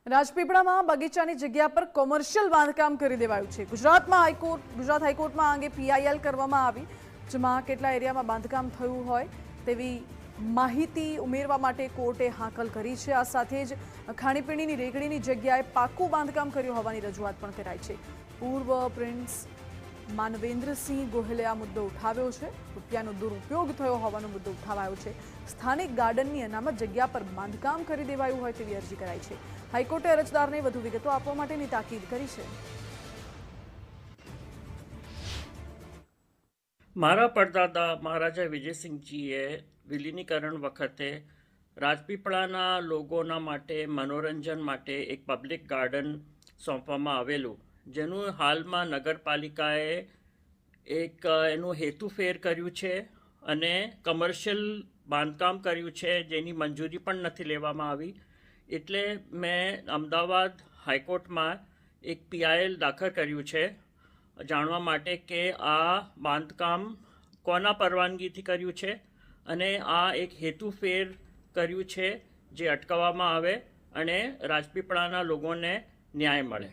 રાજપીપળામાં બગીચાની જગ્યા પર કોમર્શિયલ બાંધકામ કરી દેવાયું છે। ગુજરાત હાઈકોર્ટમાં આ અંગે પીઆઈએલ કરવામાં આવી, જેમાં કેટલા એરિયામાં બાંધકામ થયું હોય તેવી માહિતી ઉમેરવા માટે કોર્ટે હાકલ કરી છે। આ સાથે જ ખાણીપીણીની રેગડીની જગ્યાએ પાકું બાંધકામ કર્યું હોવાની રજૂઆત પણ કરાઈ છે। પૂર્વ પ્રિન્સ માનવેન્દ્રસિંહ ગોહિલે આ મુદ્દો ઉઠાવ્યો છે। રૂપિયાનો દુરુપયોગ થયો હોવાનો મુદ્દો ઉઠાવાયો છે। સ્થાનિક ગાર્ડનની અનામત જગ્યા પર બાંધકામ કરી દેવાયું હોય તેવી અરજી કરાઈ છે। હાઈકોર્ટે અરજદારને વધુ વિગતો આપવા માટેની તાકીદ કરી છે। મારા પરદાદા મહારાજા વિજયસિંહજીએ વિલીનીકરણ વખતે રાજપીપળાના લોકોના માટે મનોરંજન માટે એક પબ્લિક ગાર્ડન સોંપવામાં આવેલું, જેનું હાલમાં નગરપાલિકાએ એક એનું હેતુફેર કર્યું છે અને કમર્શિયલ બાંધકામ કર્યું છે, જેની મંજૂરી પણ નથી લેવામાં આવી। એટલે મેં અમદાવાદ હાઈકોર્ટમાં એક પીઆઈએલ દાખલ કર્યું છે જાણવા માટે કે આ બાંધકામ કોના પરવાનગીથી કર્યું છે અને આ એક હેતુફેર કર્યું છે, જે અટકાવવામાં આવે અને રાજપીપળાના લોકોને ન્યાય મળે।